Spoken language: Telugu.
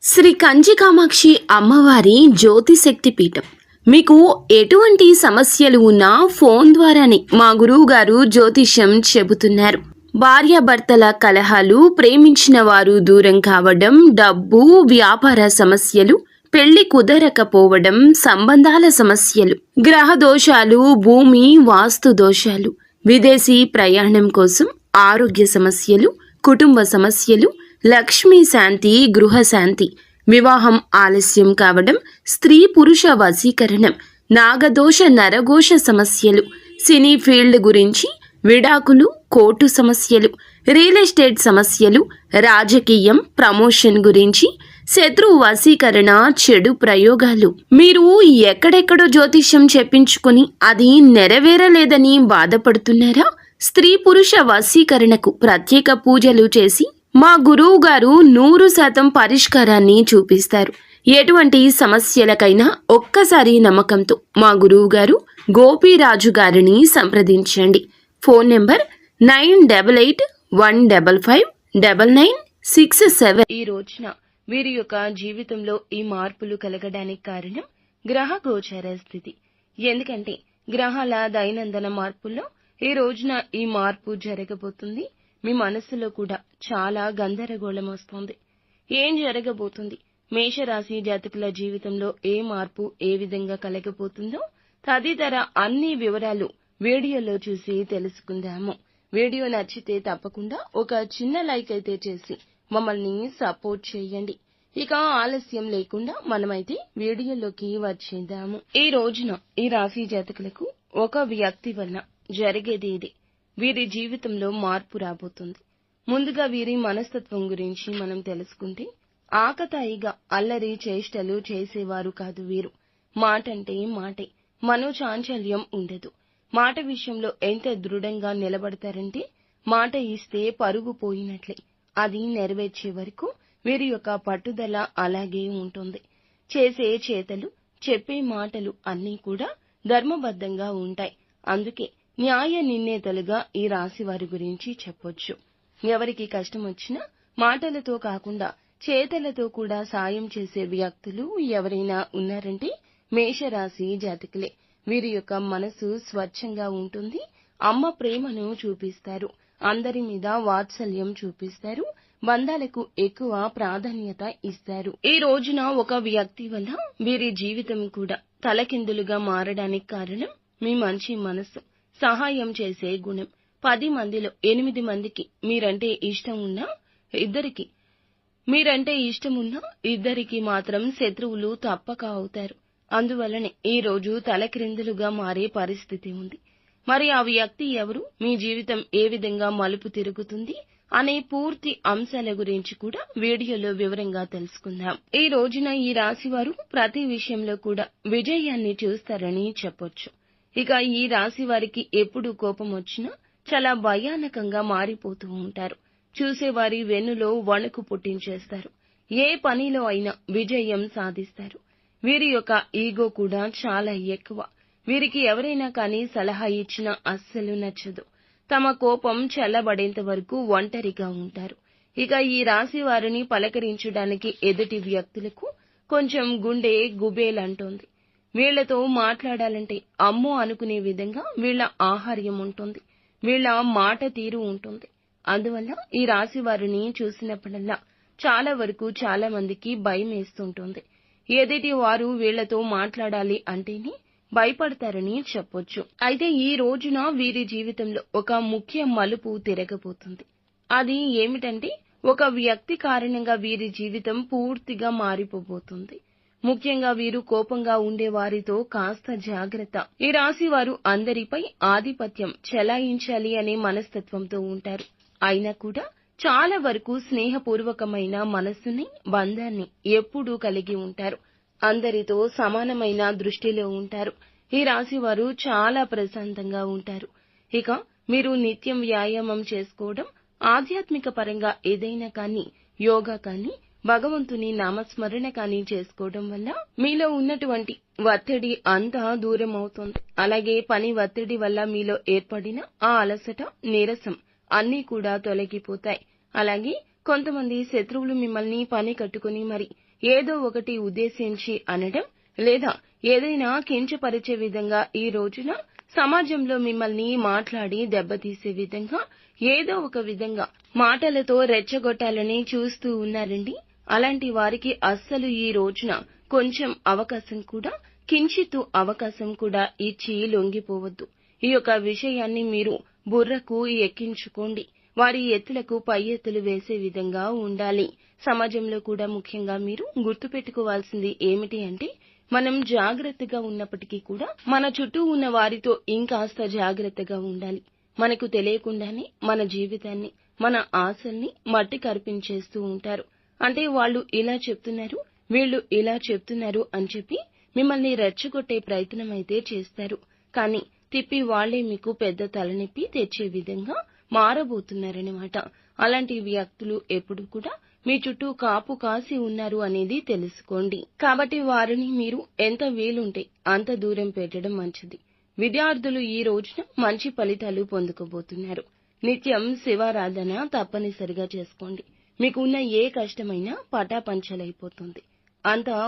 శ్రీ కంచి కామాక్షి అమ్మవారి జ్యోతిశక్తి పీఠం. మీకు ఎటువంటి సమస్యలు ఉన్నా ఫోన్ ద్వారానే మా గురువు గారు జ్యోతిష్యం చెబుతున్నారు. భార్యాభర్తల కలహాలు, ప్రేమించిన వారు దూరం కావడం, డబ్బు, వ్యాపార సమస్యలు, పెళ్లి కుదరకపోవడం, సంబంధాల సమస్యలు, గ్రహ దోషాలు, భూమి వాస్తు దోషాలు, విదేశీ ప్రయాణం కోసం, ఆరోగ్య సమస్యలు, కుటుంబ సమస్యలు, లక్ష్మీ శాంతి, గృహ శాంతి, వివాహం ఆలస్యం కావడం, స్త్రీ పురుష వశీకరణం, నాగదోష నరఘోష సమస్యలు, సినీ ఫీల్డ్ గురించి, విడాకులు, కోర్టు సమస్యలు, రియల్ ఎస్టేట్ సమస్యలు, రాజకీయం, ప్రమోషన్ గురించి, శత్రు వశీకరణ, చెడు ప్రయోగాలు. మీరు ఎక్కడెక్కడో జ్యోతిష్యం చెప్పించుకుని అది నెరవేరలేదని బాధపడుతున్నారా? స్త్రీ పురుష వశీకరణకు ప్రత్యేక పూజలు చేసి మా గురువు గారు 100% పరిష్కారాన్ని చూపిస్తారు. ఎటువంటి సమస్యలకైనా ఒక్కసారి నమ్మకంతో మా గురువు గారు గోపీరాజు గారిని సంప్రదించండి. Phone number 9815559967. ఈ రోజున వీరి యొక్క జీవితంలో ఈ మార్పులు కలగడానికి కారణం గ్రహ గోచర స్థితి. ఎందుకంటే గ్రహాల దైనందిన మార్పుల్లో ఈ రోజున ఈ మార్పు జరగబోతుంది. మీ మనస్సులో కూడా చాలా గందరగోళం వస్తుంది. ఏం జరగబోతుంది, మేషరాశి జాతకుల జీవితంలో ఏ మార్పు ఏ విధంగా కలగబోతుందో తదితర అన్ని వివరాలు వీడియోలో చూసి తెలుసుకుందాము. వీడియో నచ్చితే తప్పకుండా ఒక చిన్న లైక్ అయితే చేసి మమ్మల్ని సపోర్ట్ చేయండి. ఇక ఆలస్యం లేకుండా మనమైతే వీడియోలోకి వచ్చేద్దాము. ఈ రోజున ఈ రాశి జాతకులకు ఒక వ్యక్తి వల్ల జరిగేది ఇది. వీరి జీవితంలో మార్పు రాబోతుంది. ముందుగా వీరి మనస్తత్వం గురించి మనం తెలుసుకుంటే, ఆకతాయిగా అల్లరి చేష్టలు చేసేవారు కాదు వీరు. మాటంటే మాటే, మనోచాంచల్యం ఉండదు. మాట విషయంలో ఎంత దృఢంగా నిలబడతారంటే, మాట ఇస్తే పరుగు పోయినట్లే. అది నెరవేర్చే వరకు వీరి యొక్క పట్టుదల అలాగే ఉంటుంది. చేసే చేతలు, చెప్పే మాటలు అన్నీ కూడా ధర్మబద్ధంగా ఉంటాయి. అందుకే న్యాయ నిర్ణేతలుగా ఈ రాశి వారి గురించి చెప్పొచ్చు. ఎవరికి కష్టం వచ్చినా మాటలతో కాకుండా చేతలతో కూడా సాయం చేసే వ్యక్తులు ఎవరైనా ఉన్నారంటే మేషరాశి జాతకులే. వీరి యొక్క మనసు స్వచ్ఛంగా ఉంటుంది. అమ్మ ప్రేమను చూపిస్తారు. అందరి మీద వాత్సల్యం చూపిస్తారు. బంధాలకు ఎక్కువ ప్రాధాన్యత ఇస్తారు. ఈ రోజున ఒక వ్యక్తి వల్ల వీరి జీవితం కూడా తలకిందులుగా మారడానికి కారణం మీ మంచి మనసు, సహాయం చేసే గుణం. 10 మందిలో 8 మందికి మీరంటే ఇష్టం ఉన్నా ఇద్దరికి మాత్రం శత్రువులు తప్పక అవుతారు. అందువల్లనే ఈ రోజు తలక్రిందులుగా మారే పరిస్థితి ఉంది. మరి ఆ వ్యక్తి ఎవరు, మీ జీవితం ఏ విధంగా మలుపు తిరుగుతుంది అనే పూర్తి అంశాల గురించి కూడా వీడియోలో వివరంగా తెలుసుకుందాం. ఈ రోజున ఈ రాశి వారు ప్రతి విషయంలో కూడా విజయాన్ని చూస్తారని చెప్పొచ్చు. ఇక ఈ రాశి వారికి ఎప్పుడు కోపం వచ్చినా చాలా భయానకంగా మారిపోతూ ఉంటారు. చూసేవారి వెన్నులో వణుకు పుట్టించేస్తారు. ఏ పనిలో అయినా విజయం సాధిస్తారు. వీరి యొక్క ఈగో కూడా చాలా ఎక్కువ. వీరికి ఎవరైనా కానీ సలహా ఇచ్చినా అస్సలు నచ్చదు. తమ కోపం చల్లబడేంత వరకు ఒంటరిగా ఉంటారు. ఇక ఈ రాశి వారిని పలకరించడానికి ఎదుటి వ్యక్తులకు కొంచెం గుండె గుబేలంటోంది. వీళ్లతో మాట్లాడాలంటే అమ్మో అనుకునే విధంగా వీళ్ల ఆహార్యం ఉంటుంది. వీళ్ల మాట తీరు ఉంటుంది. అందువల్ల ఈ రాశి వారిని చూసినప్పుడల్లా చాలా వరకు చాలా మందికి భయం వేస్తుంటుంది. ఎదుటి వారు వీళ్లతో మాట్లాడాలి అంటేనే భయపడతారని చెప్పొచ్చు. అయితే ఈ రోజున వీరి జీవితంలో ఒక ముఖ్య మలుపు తిరగబోతుంది. అది ఏమిటంటే, ఒక వ్యక్తి కారణంగా వీరి జీవితం పూర్తిగా మారిపోబోతుంది. ముఖ్యంగా వీరు కోపంగా ఉండే వారితో కాస్త జాగ్రత్త. ఈ రాశి వారు అందరిపై ఆధిపత్యం చెలాయించాలి అనే మనస్తత్వంతో ఉంటారు. అయినా కూడా చాలా వరకు స్నేహపూర్వకమైన మనస్సుని, బంధాన్ని ఎప్పుడూ కలిగి ఉంటారు. అందరితో సమానమైన దృష్టిలో ఉంటారు. ఈ రాశి వారు చాలా ప్రశాంతంగా ఉంటారు. ఇక మీరు నిత్యం వ్యాయామం చేసుకోవడం, ఆధ్యాత్మిక పరంగా ఏదైనా కానీ, యోగా కానీ, భగవంతుని నామస్మరణ కానీ చేసుకోవడం వల్ల మీలో ఉన్నటువంటి ఒత్తిడి అంతా దూరం అవుతుంది. అలాగే పని ఒత్తిడి వల్ల మీలో ఏర్పడిన ఆ అలసట, నీరసం అన్నీ కూడా తొలగిపోతాయి. అలాగే కొంతమంది శత్రువులు మిమ్మల్ని పని కట్టుకుని మరి ఏదో ఒకటి ఉద్దేశించి అనడం లేదా ఏదైనా కించపరిచే విధంగా ఈ రోజున సమాజంలో మిమ్మల్ని మాట్లాడి దెబ్బతీసే విధంగా ఏదో ఒక విధంగా మాటలతో రెచ్చగొట్టాలని చూస్తూ ఉన్నారండి. అలాంటి వారికి అస్సలు ఈ రోజున కొంచెం అవకాశం కూడా కించిత్తు అవకాశం కూడా ఇచ్చి లొంగిపోవద్దు. ఈ యొక్క విషయాన్ని మీరు బుర్రకు ఎక్కించుకోండి. వారి ఎత్తులకు పై ఎత్తులు వేసే విధంగా ఉండాలి. సమాజంలో కూడా ముఖ్యంగా మీరు గుర్తుపెట్టుకోవాల్సింది ఏమిటి అంటే, మనం జాగ్రత్తగా ఉన్నప్పటికీ కూడా మన చుట్టూ ఉన్న వారితో ఇంకాస్త జాగ్రత్తగా ఉండాలి. మనకు తెలియకుండానే మన జీవితాన్ని, మన ఆశల్ని మట్టి కరిపించేస్తూ ఉంటారు. అంటే వాళ్ళు ఇలా చెప్తున్నారు, వీళ్ళు ఇలా చెప్తున్నారు అని చెప్పి మిమ్మల్ని రెచ్చగొట్టే ప్రయత్నం అయితే చేస్తారు. కానీ తిప్పి వాళ్లే మీకు పెద్ద తలనొప్పి తెచ్చే విధంగా మారబోతున్నారన్నమాట. అలాంటి వ్యక్తులు ఎప్పుడు కూడా మీ చుట్టూ కాపు కాసి ఉన్నారు అనేది తెలుసుకోండి. కాబట్టి వారిని మీరు ఎంత వీలుంటే అంత దూరం పెట్టడం మంచిది. విద్యార్థులు ఈ రోజున మంచి ఫలితాలు పొందుకోబోతున్నారు. నిత్యం శివారాధన తప్పనిసరిగా చేసుకోండి. మీకు ఉన్న ఏ కష్టమైనా పటాపంచలైపోతుంది. అంతా